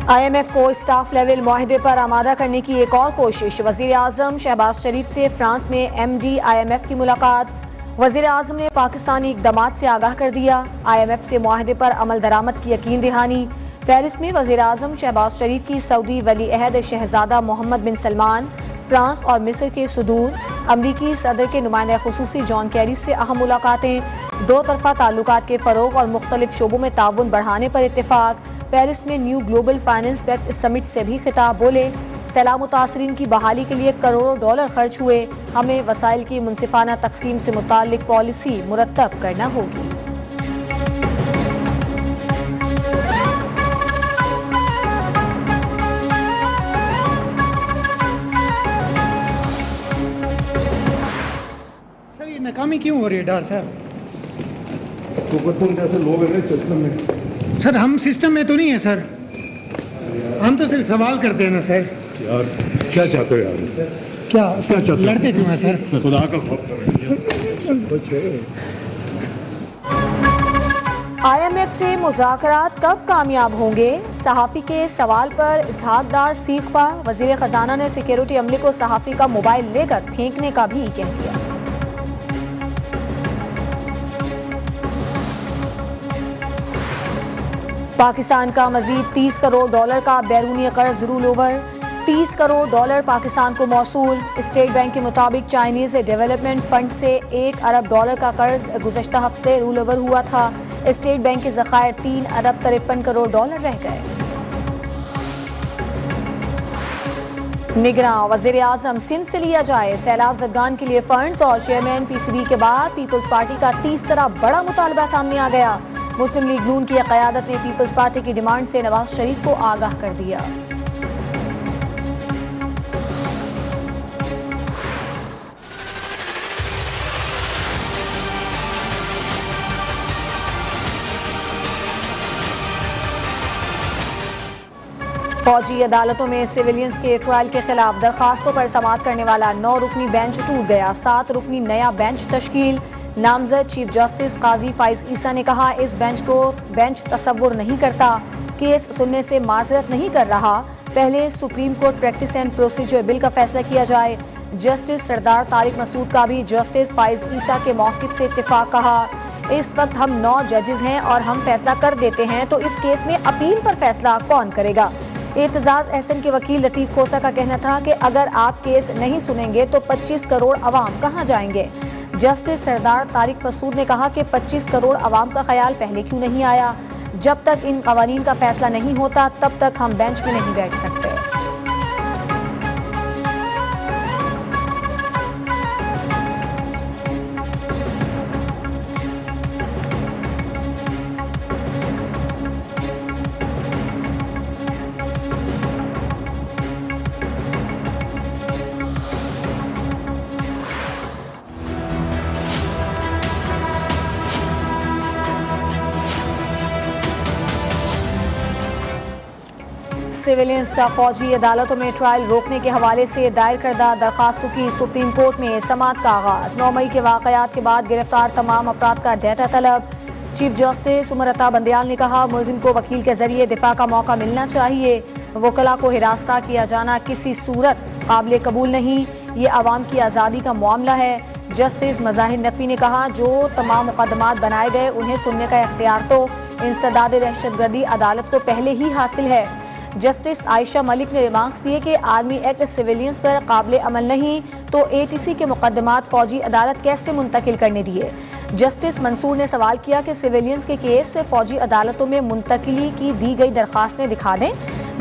IMF को staff level मुआहदे पर आमादा करने की एक और कोशिश। वज़ीर आज़म शहबाज शरीफ से फ्रांस में MD IMF की मुलाकात। वज़ीर आज़म ने पाकिस्तानी इक़दामात से आगाह कर दिया। IMF से मुआहदे पर अमल दरामद की यकीन दहानी। पेरिस में वज़ीर आज़म शहबाज शरीफ की सऊदी वली अहद शहजादा मोहम्मद बिन सलमान, फ्रांस और मिस्र के सदूर, अमरीकी सदर के नुमाइंदा खुसूसी जॉन कैरी से अहम मुलाकातें। दो तरफा ताल्लुकात के फ़रोग़ और मुख्तलिफ शोबों में ताउन बढ़ाने पर इत्तेफाक। पेरिस में new global finance pact summit से भी खिताब। बोले, सैलाब मुतासरीन की बहाली के लिए करोड़ों डॉलर खर्च हुए। हमें वसाइल की मुनसिफाना तकसीम से मुताल्लिक पॉलिसी मुरतब करना होगी। सर ये नाकामी क्यों हो रही है डॉक्टर साहब? तो तुम जैसे लोग हैं सिस्टम में। सर हम सिस्टम में तो नहीं है सर, हम तो सिर्फ सवाल करते हैं ना सर। यार क्या चाहते हो यार? क्या चाहते हो? लड़ते क्यों हैं सर? मैं खुदा का खौफ कर रही हूँ। IMF से मुज़ाकरात कब कामयाब होंगे? सहाफ़ी के सवाल पर इसहाक डार सीख पा। वज़ीर ख़जाना ने सिक्योरिटी अमले को सहाफ़ी का मोबाइल लेकर फेंकने का भी कह दिया। पाकिस्तान का मजीद 30 करोड़ डॉलर का बैरूनी कर्ज rule over. 30 crore dollar Pakistan को मौसूल। स्टेट बैंक के मुताबिक चाइनीज डेवलपमेंट फंड से 1 अरब डॉलर का कर्ज गुज़श्ता हफ्ते रूल ओवर हुआ था। स्टेट बैंक के ज़खायर 3 अरब 53 करोड़ डॉलर रह गए। निगरान वज़ीर आज़म सिंध से लिया जाए सैलाब ज़दगान के लिए फंड्स और चेयरमैन PCB के बाद पीपल्स पार्टी का तीसरा बड़ा मुतालबा सामने आ गया। मुस्लिम लीग नून की क़यादत ने पीपल्स पार्टी की डिमांड से नवाज शरीफ को आगाह कर दिया। फौजी अदालतों में सिविलियंस के ट्रायल के खिलाफ दरखास्तों पर समाअत करने वाला 9 रुकनी बेंच टूट गया। 7 रुकनी नया बेंच तश्कील। नामजद चीफ जस्टिस काजी फाइज ईसा ने कहा, इस बेंच तसव्वुर नहीं करता, केस सुनने से माजरत नहीं कर रहा, पहले supreme court practice and procedure bill का फैसला किया जाए। जस्टिस सरदार तारिक मसूद का भी जस्टिस फाइज ईसा के मौक़िफ़ से इत्तेफाक कहा। इस वक्त हम 9 जजेस हैं और हम फैसला कर देते हैं, तो इस केस में अपील पर फैसला कौन करेगा? एतजाज एहसन के वकील लतीफ़ खोसा का कहना था कि अगर आप केस नहीं सुनेंगे तो 25 करोड़ अवाम कहाँ जाएंगे? जस्टिस सरदार तारिक मसूद ने कहा कि 25 करोड़ अवाम का ख्याल पहले क्यों नहीं आया? जब तक इन कवानीन का फैसला नहीं होता तब तक हम बेंच में नहीं बैठ सकते। सिविलियंस का फौजी अदालतों में ट्रायल रोकने के हवाले से दायर करदा दरखास्तों की सुप्रीम कोर्ट में समाअत का आगाज। 9 मई के वाक़यात के बाद गिरफ्तार तमाम अफराद का डेटा तलब। चीफ जस्टिस उमर अता बंदियाल ने कहा, मुलजिम को वकील के जरिए दिफा का मौका मिलना चाहिए। वकला को हिरासत किया जाना किसी सूरत काबिल कबूल नहीं, ये आवाम की आज़ादी का मामला है। जस्टिस मज़ाहिर नकवी ने कहा, जो तमाम मुकदमात बनाए गए उन्हें सुनने का इख्तियार तो इंसदाद दहशतगर्दी अदालत को पहले ही हासिल है। जस्टिस आयशा मलिक ने रिमार्क्स किए कि आर्मी एक्ट सिविलियंस पर काबिल अमल नहीं तो ATC के मुकदमात फौजी अदालत कैसे मुंतकिल करने दिए। जस्टिस मंसूर ने सवाल किया कि सिविलियंस के केस से फौजी अदालतों में मुंतकिली की दी गई दरखास्तें दिखा दें।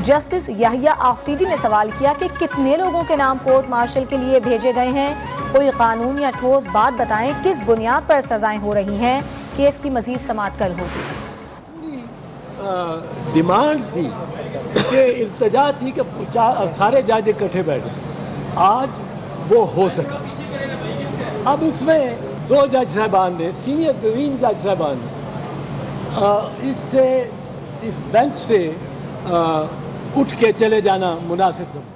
जस्टिस याहिया आफरीदी ने सवाल किया कि कितने लोगों के नाम कोर्ट मार्शल के लिए भेजे गए हैं, कोई कानून या ठोस बात बताएं किस बुनियाद पर सजाएं हो रही हैं। केस की मजीद समाअत कल होगी। डिमांड थी कि इल्तजा थी कि सारे जज इकट्ठे बैठे, आज वो हो सका। अब उसमें 2 जज साहबान ने, सीनियर तरीन जज साहबान ने इससे इस बेंच से उठ के चले जाना मुनासिब समझा।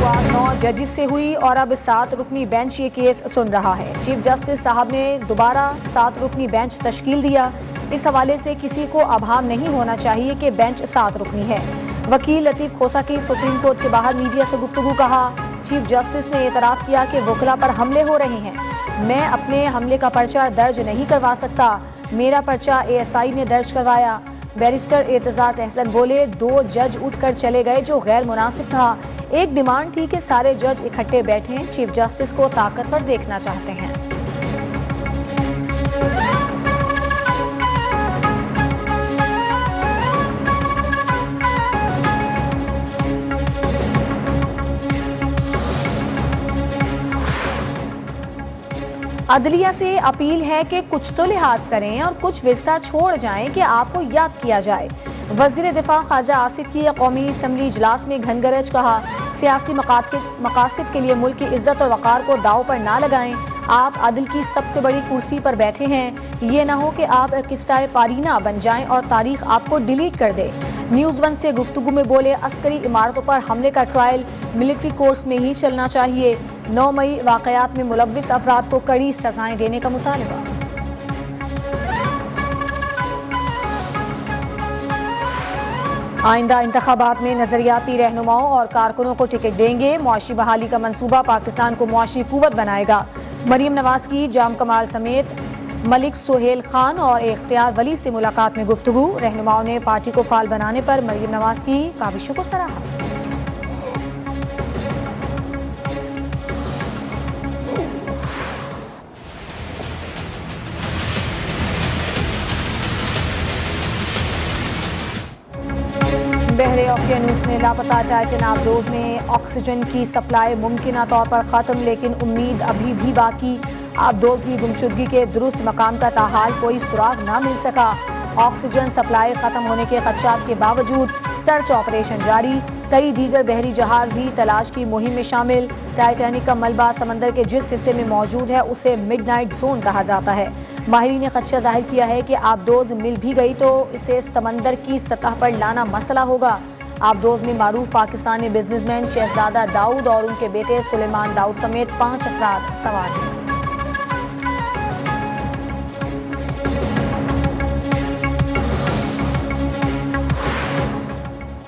शुरुआत 9 जजेस से हुई और अब 7 रुकनी बेंच ये केस सुन रहा है। चीफ जस्टिस साहब ने दोबारा 7 रुकनी बेंच तश्कील दिया। इस हवाले से किसी को अभाम नहीं होना चाहिए कि बेंच 7 रुकनी है। वकील लतीफ खोसा की सुप्रीम कोर्ट के बाहर मीडिया से गुफ्तगू। कहा, चीफ जस्टिस ने एतराफ़ किया कि वकला पर हमले हो रहे हैं। मैं अपने हमले का पर्चा दर्ज नहीं करवा सकता, मेरा पर्चा ASI ने दर्ज करवाया। बैरिस्टर एतजाज अहसन बोले, 2 जज उठकर चले गए जो गैर मुनासिब था। एक डिमांड थी कि सारे जज इकट्ठे बैठें, चीफ जस्टिस को ताकतवर देखना चाहते हैं। अदलिया से अपील है कि कुछ तो लिहाज करें और कुछ विरसा छोड़ जाएं कि आपको याद किया जाए। वज़ीर दिफा ख्वाजा आसिफ की कौमी असम्बली इजलास में घनगरज। कहा, सियासी मकासद के लिए मुल्क की इज्जत और वक़ार को दाव पर ना लगाएं। आप अदल की सबसे बड़ी कुर्सी पर बैठे हैं, ये ना हो कि आप किस्सा पारीना बन जाएं और तारीख आपको डिलीट कर दे। न्यूज़ 1 से गुफ्तगू में बोले, अस्करी इमारतों पर हमले का ट्रायल मिलिट्री कोर्ट्स में ही चलना चाहिए। 9 मई वाक़यात में मुलव्विस अफराद को कड़ी सजाएं देने का मुतालबा। आइंदा इंतखाबात में नजरियाती रहनुमाओं और कारकुनों को टिकट देंगे। मुआशी बहाली का मंसूबा पाकिस्तान को मुआशी कुव्वत बनाएगा। मरीम नवाज की जाम कमाल समेत मलिक सुहेल खान और इख्तियार वली से मुलाकात में गुफ्तगू। रहनुमाओं ने पार्टी को फाल बनाने पर मरीम नवाज की काविशों को सराहा। बहरे ओकियानूस में लापता टाइटन आबदोज में ऑक्सीजन की सप्लाई मुमकिना तौर पर ख़त्म, लेकिन उम्मीद अभी भी बाकी। आबदोज की गुमशुदगी के दुरुस्त मकाम का ताहाल कोई सुराग ना मिल सका। ऑक्सीजन सप्लाई ख़त्म होने के खदशात के बावजूद सर्च ऑपरेशन जारी। कई दीगर बहरी जहाज भी तलाश की मुहिम में शामिल। टाइटैनिक का मलबा समंदर के जिस हिस्से में मौजूद है उसे मिडनाइट जोन कहा जाता है। माहिरीन ने खदशा जाहिर किया है कि आबदोज मिल भी गई तो इसे समंदर की सतह पर लाना मसला होगा। आबदोज में मारूफ पाकिस्तानी बिजनेसमैन शहजादा दाऊद और उनके बेटे सुलेमान दाऊद समेत 5 अफराद सवार हैं।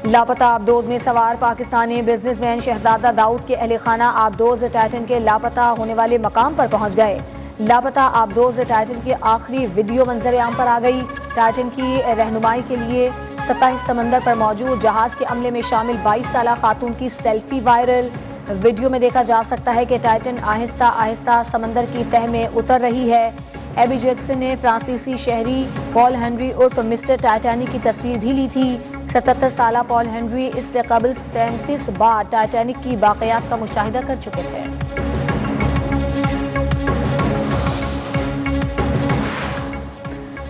लापता आबदोज में सवार पाकिस्तानी बिजनेसमैन शहजादा दाऊद के अहले खाना आबदोज टाइटन के लापता होने वाले मकाम पर पहुंच गए। लापता आबदोज टाइटन की आखिरी वीडियो मंजर आम पर आ गई। टाइटन की रहनुमाई के लिए सतह समंदर पर मौजूद जहाज के अमले में शामिल 22 साला खातून की सेल्फी वायरल। वीडियो में देखा जा सकता है कि टाइटन आहिस्ता आहिस्ता समंदर की तह में उतर रही है। एबी जैक्सन ने फ्रांसीसी शहरी पॉल हेनरी उर्फ मिस्टर टाइटैनिक की तस्वीर भी ली थी। 77 साला पॉल हेनरी इससे कबल 37 बार टाइटैनिक की बाक़ियात का मुशाहिदा कर चुके थे।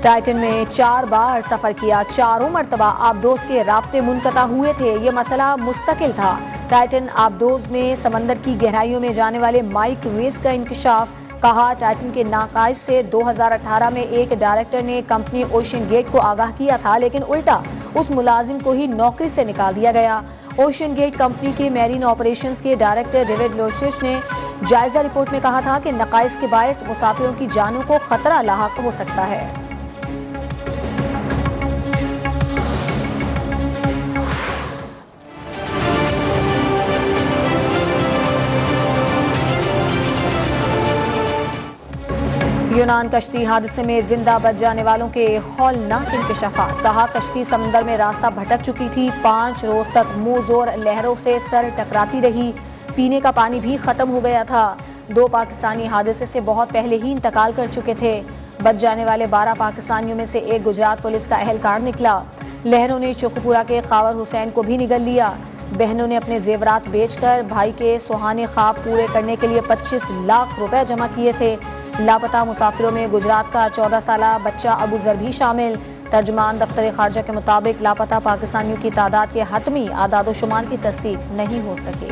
टाइटन में 4 बार सफर किया, चारों मरतबा आबदोज के राब्ते मुनक़ता हुए थे। ये मसला मुस्तकिल था। टाइटन आबदोज में समंदर की गहराइयों में जाने वाले माइक रेस का इंकशाफ। कहा, टाइटन के नाकाइज से 2018 में एक डायरेक्टर ने कंपनी ओशन गेट को आगाह किया था, लेकिन उल्टा उस मुलाजिम को ही नौकरी से निकाल दिया गया। ओशन गेट कंपनी के मैरीन ऑपरेशंस के डायरेक्टर डेविड लोचिश ने जायजा रिपोर्ट में कहा था कि नकाइज के बायस मुसाफिरों की जानों को खतरा लाहक हो सकता है। यूनान कश्ती हादसे में जिंदा बच जाने वालों के हौलनाक इंकशाफात। कहा, कश्ती समंदर में रास्ता भटक चुकी थी। 5 रोज तक मुंह जोर लहरों से सर टकराती रही। पीने का पानी भी खत्म हो गया था। 2 पाकिस्तानी हादसे से बहुत पहले ही इंतकाल कर चुके थे। बच जाने वाले 12 पाकिस्तानियों में से एक गुजरात पुलिस का अहलकार निकला। लहरों ने चोकपुरा के खावर हुसैन को भी निगल लिया। बहनों ने अपने जेवरात बेचकर भाई के सुहाने ख्वाब पूरे करने के लिए 25 लाख रुपए जमा किए थे। लापता मुसाफिरों में गुजरात का 14 साला बच्चा अबू जर भी शामिल। तर्जुमान दफ्तर खारजा के मुताबिक लापता पाकिस्तानियों की तादाद के हतमी आदादोशुमार की तस्दीक नहीं हो सकी।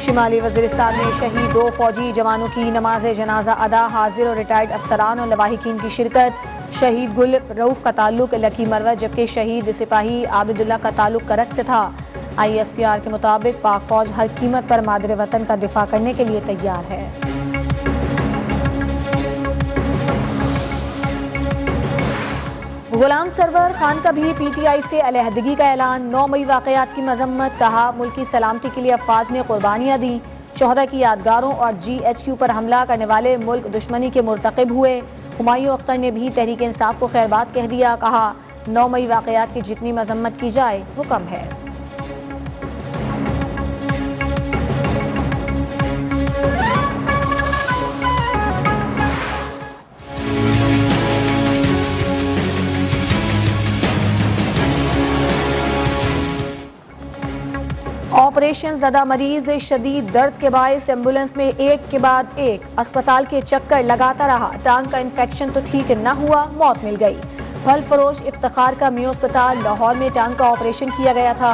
शिमाली वज़ीरिस्तान में शहीद 2 फौजी जवानों की नमाज जनाजा अदा। हाजिर और रिटायर्ड अफसरान और लवाहिकीन की शिरकत। शहीद गुल रऊफ का ताल्लुक लकी मरवत, जबकि शहीद सिपाही आबिदुल्ला का ताल्लुक करक से था। ISPR के मुताबिक पाक फौज हर कीमत पर मादरे वतन का दिफा करने के लिए तैयार है। गुलाम सरवर खान का भी PTI से अलहदगी का ऐलान। 9 मई वाकयात की मजम्मत, कहा मुल्की सलामती के लिए अफवाज ने कुर्बानियाँ दी। शोहदा की यादगारों और GHQ पर हमला करने वाले मुल्क दुश्मनी के मुर्तकिब हुए। हुमायूं अख्तर ने भी तहरीक इंसाफ को खैरबाद कह दिया, कहा 9 मई वाकयात की जितनी मजम्मत की जाए वो कम है। ऑपरेशन ज़दा मरीज शदीद दर्द के बायस एम्बुलेंस में एक के बाद एक अस्पताल के चक्कर लगाता रहा। टांग का इन्फेक्शन तो ठीक न हुआ, मौत मिल गई। फल फरोश इफ्तिखार का मियो अस्पताल लाहौर में टांग का ऑपरेशन किया गया था।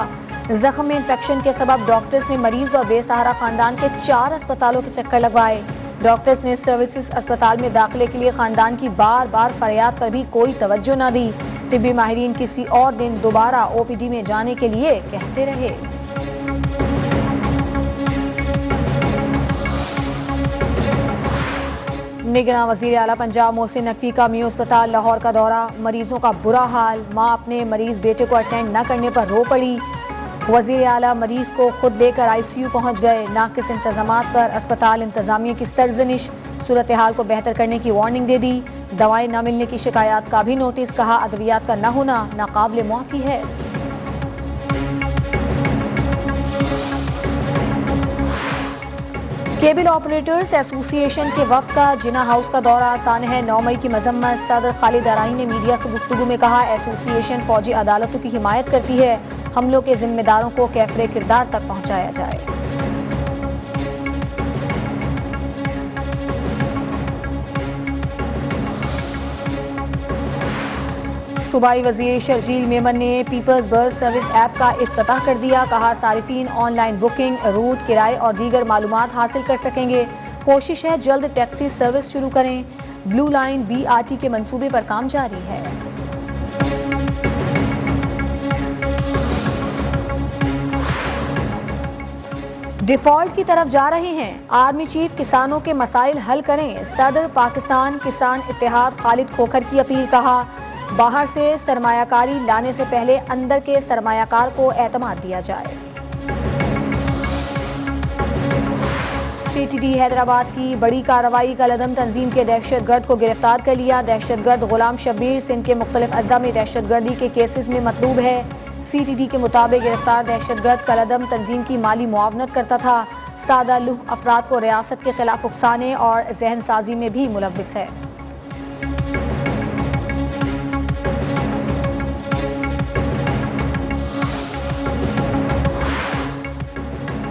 जख्म में इन्फेक्शन के सबब डॉक्टर्स ने मरीज और बेसहारा खानदान के 4 अस्पतालों के चक्कर लगवाए। डॉक्टर्स ने सर्विसेज अस्पताल में दाखिले के लिए खानदान की बार बार फरियाद पर भी कोई तवज्जो न दी। तिब्बी माहिरीन किसी और दिन दोबारा OPD में जाने के लिए कहते रहे। निगरान वज़ीर आला पंजाब मोहसिन नकवी का मियो अस्पताल लाहौर का दौरा। मरीजों का बुरा हाल, माँ अपने मरीज बेटे को अटेंड न करने पर रो पड़ी। वज़ीर आला मरीज को खुद लेकर ICU पहुँच गए। नाकिस इंतजामात पर अस्पताल इंतजामिया की सरजनिश, सूरत हाल को बेहतर करने की वार्निंग दे दी। दवाएं न मिलने की शिकायत का भी नोटिस, कहा अद्वियात का न होना नाकाबिल मुआफ़ी है। केबल ऑपरेटर्स एसोसिएशन के वफ्द का जिना हाउस का दौरा। आसान है 9 मई की मजम्मत। सदर खालिद अराई ने मीडिया से गुफ्तगू में कहा, एसोसिएशन फौजी अदालतों की हिमायत करती है। हमलों के जिम्मेदारों को कैफरे किरदार तक पहुँचाया जाए। सूबाई वज़ीर शर्जील मेमन ने पीपल्स बस सर्विस ऐप का इफ्तिताह कर दिया। कहा सारिफीन ऑनलाइन बुकिंग, रूट, किराए और दीगर मालूमात हासिल कर सकेंगे। कोशिश है जल्द टैक्सी सर्विस शुरू करें। ब्लू लाइन BRT के मंसूबे पर काम जारी है। डिफॉल्ट की तरफ जा रहे हैं। आर्मी चीफ किसानों के मसाइल हल करें। सदर पाकिस्तान किसान इत्तेहाद खालिद खोखर की अपील, कहा बाहर से सरमायाकारी लाने से पहले अंदर के सरमायाकार को एतमाद दिया जाए। CTD हैदराबाद की बड़ी कार्रवाई, कलअदम तंजीम के दहशतगर्द को गिरफ्तार कर लिया। दहशतगर्द गुलाम शब्बीर सिंध के मुख्तलिफ अज़्ज़ा में दहशतगर्दी के केसेस में मतलूब है। CTD के मुताबिक गिरफ्तार दहशतगर्द कलअदम तंजीम की माली मुआवनत करता था। सादा लुह अफराद को रियासत के खिलाफ उकसाने और जहन साजी में भी मुलव्विस है।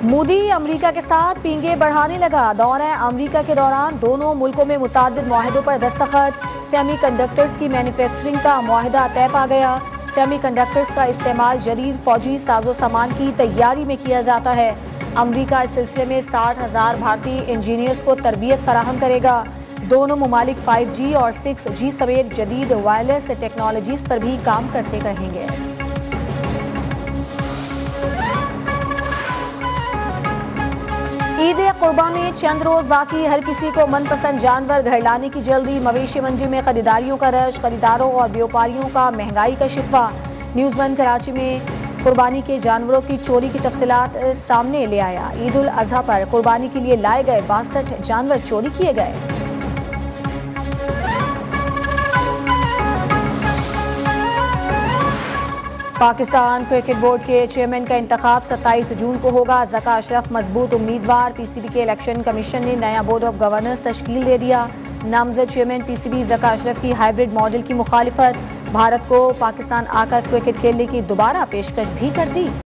मोदी अमेरिका के साथ पींगे बढ़ाने लगा। दौरा अमेरिका के दौरान दोनों मुल्कों में मुताद्दिद मुआहिदों पर दस्तखत। सेमीकंडक्टर्स की मैन्युफैक्चरिंग का मुआहिदा तय पा गया। सेमीकंडक्टर्स का इस्तेमाल जदीद फौजी साजो सामान की तैयारी में किया जाता है। अमेरिका इस सिलसिले में 60,000 भारतीय इंजीनियर्स को तरबियत फराहम करेगा। दोनों मुमालिक 5G और 6G समेत जदीद वायरलेस टेक्नोलॉजीज पर भी काम करते रहेंगे। ईद कुर्बान में चंद रोज बाकी, हर किसी को मनपसंद जानवर घर लाने की जल्दी। मवेशी मंडी में खरीदारियों का रश, खरीदारों और व्यापारियों का महंगाई का शिकवा। न्यूज़ 1 कराची में कुर्बानी के जानवरों की चोरी की तफसीलात सामने ले आया। ईद उल अजहा पर कुर्बानी के लिए लाए गए 62 जानवर चोरी किए गए। पाकिस्तान क्रिकेट बोर्ड के चेयरमैन का इंतखाब 27 जून को होगा। ज़का अशरफ मजबूत उम्मीदवार। PCB के इलेक्शन कमीशन ने नया बोर्ड ऑफ गवर्नर्स तश्कील दे दिया। नामजद चेयरमैन PCB ज़का अशरफ की हाइब्रिड मॉडल की मुखालिफत। भारत को पाकिस्तान आकर क्रिकेट खेलने की दोबारा पेशकश भी कर दी।